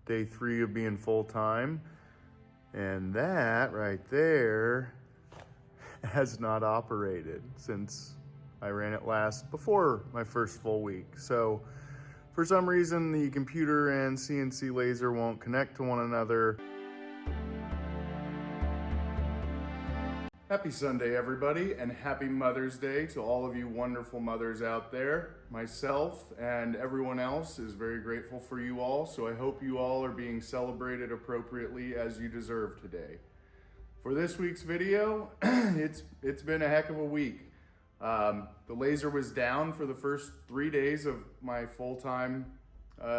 day 3 of being full-time. And that right there has not operated since I ran it last before my first full week. So for some reason, the computer and CNC laser won't connect to one another. Happy Sunday, everybody, and happy Mother's Day to all of you wonderful mothers out there. Myself and everyone else is very grateful for you all, so I hope you all are being celebrated appropriately as you deserve today. For this week's video, it's been a heck of a week. The laser was down for the first 3 days of my full-time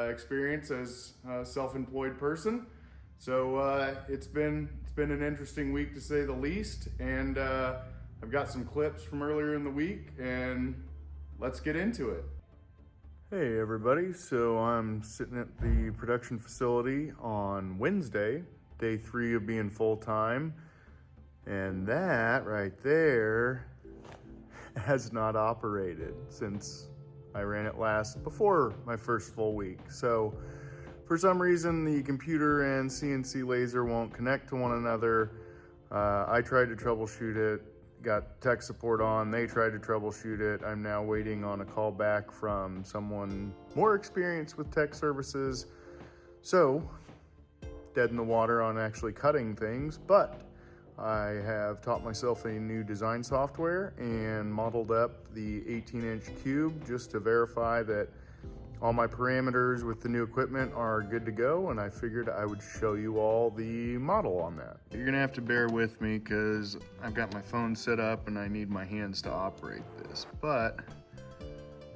experience as a self-employed person. So it's been an interesting week to say the least, and I've got some clips from earlier in the week, and let's get into it. Hey everybody, so I'm sitting at the production facility on Wednesday, day 3 of being full-time, and that right there has not operated since I ran it last before my first full week. So for some reason, the computer and CNC laser won't connect to one another. I tried to troubleshoot it, got tech support on, they tried to troubleshoot it. I'm now waiting on a call back from someone more experienced with tech services. So, dead in the water on actually cutting things, but I have taught myself a new design software and modeled up the 18-inch cube just to verify that all my parameters with the new equipment are good to go, and I figured I would show you all the model on that. You're gonna have to bear with me because I've got my phone set up and I need my hands to operate this. But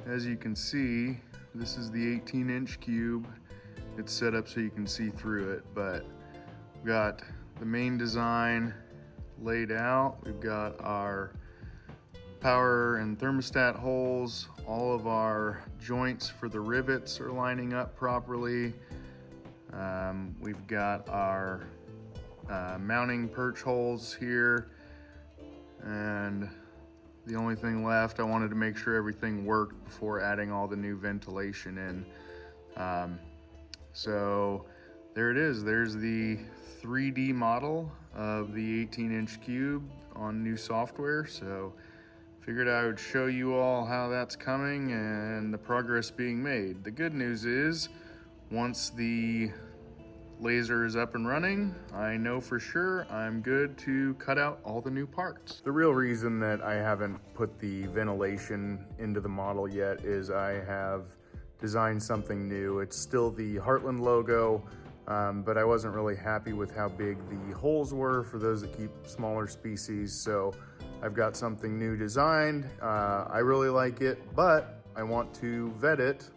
as you can see, this is the 18-inch cube. It's set up so you can see through it, but we've got the main design laid out. We've got our power and thermostat holes. All of our joints for the rivets are lining up properly. We've got our mounting perch holes here, and the only thing left, I wanted to make sure everything worked before adding all the new ventilation in. So there it is. There's the 3D model of the 18-inch cube on new software. So figured I would show you all how that's coming and the progress being made. The good news is, once the laser is up and running, I know for sure I'm good to cut out all the new parts. The real reason that I haven't put the ventilation into the model yet is I have designed something new. It's still the Heartland logo, but I wasn't really happy with how big the holes were for those that keep smaller species. So I've got something new designed. I really like it, but I want to vet it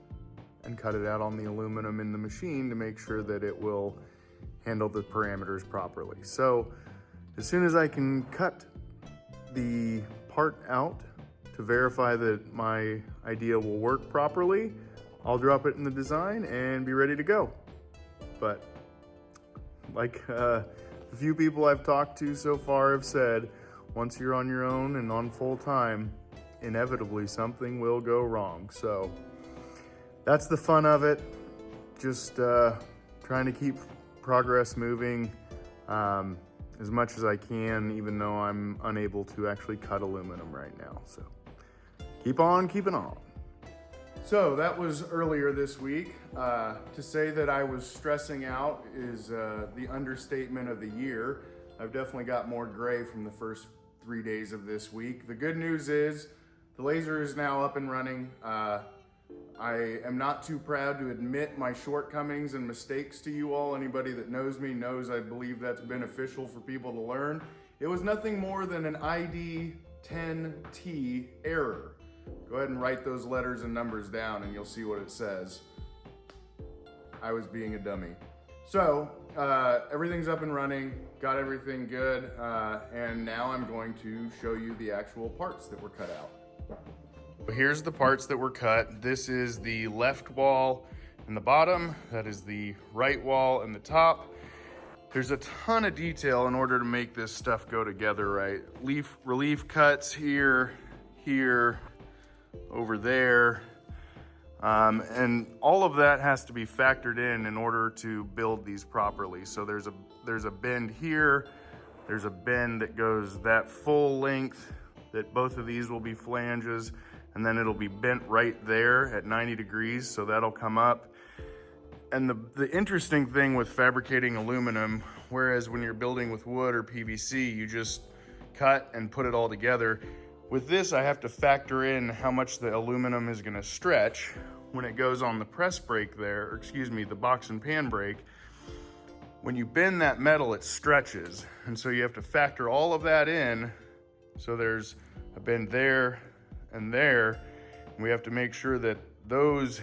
and cut it out on the aluminum in the machine to make sure that it will handle the parameters properly. So as soon as I can cut the part out to verify that my idea will work properly, I'll drop it in the design and be ready to go. But like a few people I've talked to so far have said, once you're on your own and on full time, inevitably something will go wrong. So that's the fun of it. Just trying to keep progress moving as much as I can, even though I'm unable to actually cut aluminum right now. So keep on keeping on. So that was earlier this week. To say that I was stressing out is the understatement of the year. I've definitely got more gray from the first 3 days of this week. The good news is the laser is now up and running. I am not too proud to admit my shortcomings and mistakes to you all. Anybody that knows me knows I believe that's beneficial for people to learn. It was nothing more than an ID 10T error. Go ahead and write those letters and numbers down and you'll see what it says. I was being a dummy. So everything's up and running, got everything good, and now I'm going to show you the actual parts that were cut out. Here's the parts that were cut. This is the left wall and the bottom. That is the right wall and the top. There's a ton of detail in order to make this stuff go together right. Relief cuts here, here, over there. And all of that has to be factored in order to build these properly. So there's a bend here, there's a bend that goes that full length, that both of these will be flanges, and then it'll be bent right there at 90 degrees, so that'll come up. And the interesting thing with fabricating aluminum, whereas when you're building with wood or PVC, you just cut and put it all together. With this, I have to factor in how much the aluminum is gonna stretch when it goes on the press brake there, or excuse me, the box and pan brake. When you bend that metal, it stretches. And so you have to factor all of that in. So there's a bend there and there. And we have to make sure that those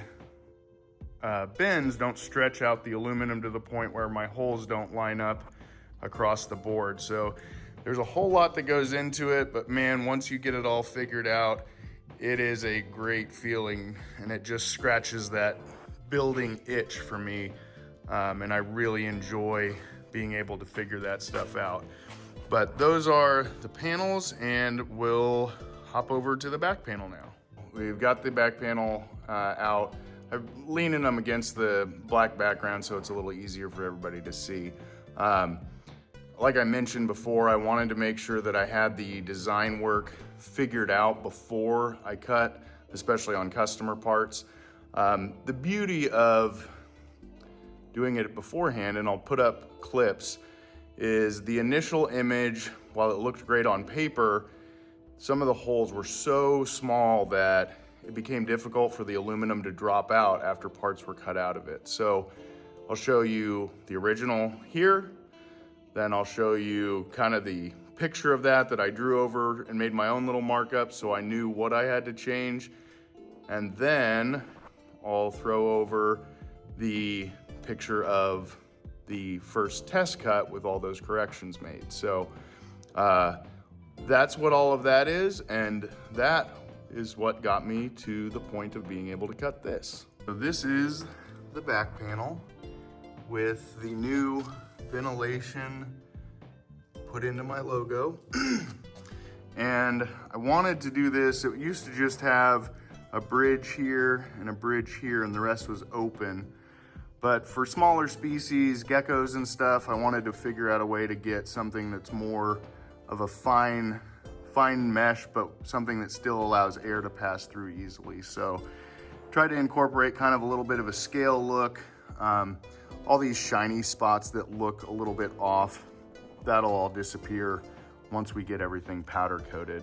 bends don't stretch out the aluminum to the point where my holes don't line up across the board. So there's a whole lot that goes into it, but man, once you get it all figured out, it is a great feeling, and it just scratches that building itch for me. And I really enjoy being able to figure that stuff out. But those are the panels, and we'll hop over to the back panel now. We've got the back panel out. I'm leaning them against the black background so it's a little easier for everybody to see. Like I mentioned before, I wanted to make sure that I had the design work figured out before I cut, especially on customer parts. The beauty of doing it beforehand, and I'll put up clips, is the initial image, while it looked great on paper, some of the holes were so small that it became difficult for the aluminum to drop out after parts were cut out of it. So I'll show you the original here, then I'll show you kind of the picture of that I drew over and made my own little markup so I knew what I had to change. And then I'll throw over the picture of the first test cut with all those corrections made. So that's what all of that is, and that is what got me to the point of being able to cut this. So this is the back panel with the new ventilation put into my logo. And I wanted to do this. It used to just have a bridge here and a bridge here, and the rest was open. But for smaller species, geckos and stuff, I wanted to figure out a way to get something that's more of a fine mesh, but something that still allows air to pass through easily. So try to incorporate kind of a little bit of a scale look. All these shiny spots that look a little bit off, that'll all disappear once we get everything powder coated.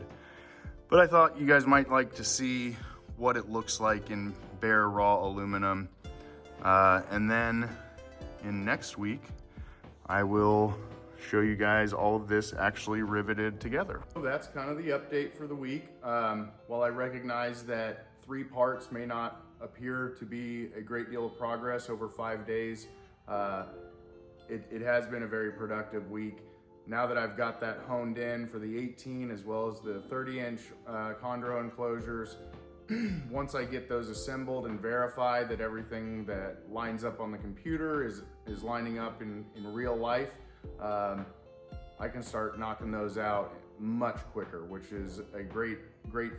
But I thought you guys might like to see what it looks like in bare raw aluminum. And then in next week, I will show you guys all of this actually riveted together. So that's kind of the update for the week. While I recognize that 3 parts may not appear to be a great deal of progress over 5 days, it has been a very productive week. Now that I've got that honed in for the 18 as well as the 30-inch chondro enclosures, once I get those assembled and verify that everything that lines up on the computer is lining up in real life, I can start knocking those out much quicker, which is a great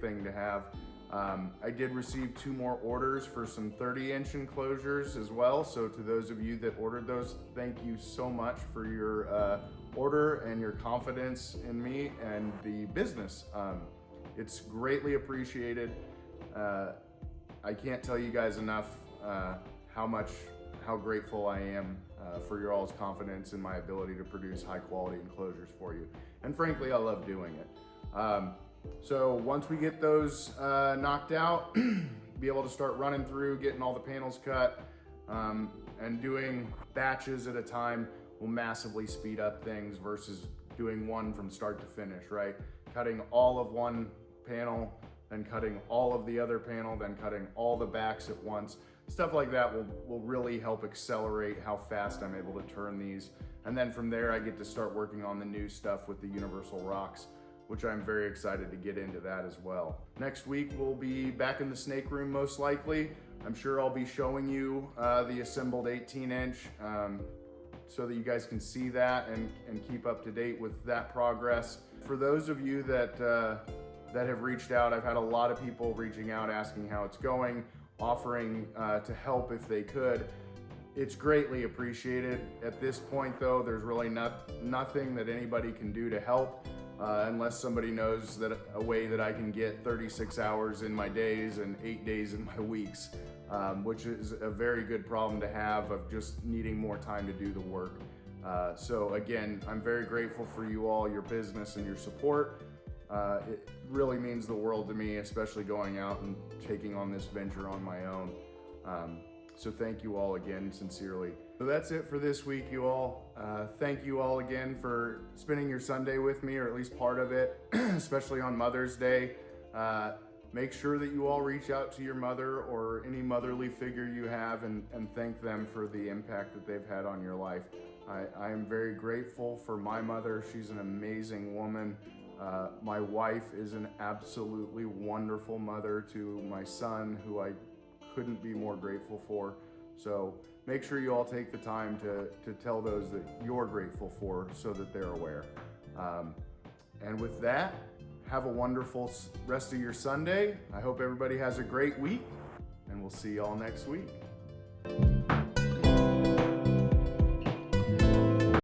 thing to have. I did receive 2 more orders for some 30-inch enclosures as well. So to those of you that ordered those, thank you so much for your order and your confidence in me and the business. It's greatly appreciated. I can't tell you guys enough how grateful I am for your all's confidence in my ability to produce high quality enclosures for you. And frankly, I love doing it. So once we get those knocked out, be able to start running through, getting all the panels cut, and doing batches at a time will massively speed up things versus doing one from start to finish, right? Cutting all of one panel, then cutting all of the other panel, then cutting all the backs at once. Stuff like that will really help accelerate how fast I'm able to turn these. And then from there, I get to start working on the new stuff with the universal rocks, which I'm very excited to get into that as well. Next week, we'll be back in the snake room most likely. I'm sure I'll be showing you the assembled 18-inch so that you guys can see that and keep up to date with that progress. For those of you that have reached out, I've had a lot of people reaching out asking how it's going. offering to help if they could. It's greatly appreciated. At this point though, there's really nothing that anybody can do to help unless somebody knows that a way that I can get 36 hours in my days and 8 days in my weeks, which is a very good problem to have, of just needing more time to do the work. So again, I'm very grateful for you all, your business and your support. It really means the world to me, especially going out and taking on this venture on my own. So thank you all again, sincerely. So that's it for this week, you all. Thank you all again for spending your Sunday with me, or at least part of it, especially on Mother's Day. Make sure that you all reach out to your mother or any motherly figure you have and thank them for the impact that they've had on your life. I am very grateful for my mother. She's an amazing woman. My wife is an absolutely wonderful mother to my son, who I couldn't be more grateful for. So make sure you all take the time to tell those that you're grateful for, so that they're aware. And with that, have a wonderful rest of your Sunday. I hope everybody has a great week, and we'll see y'all next week.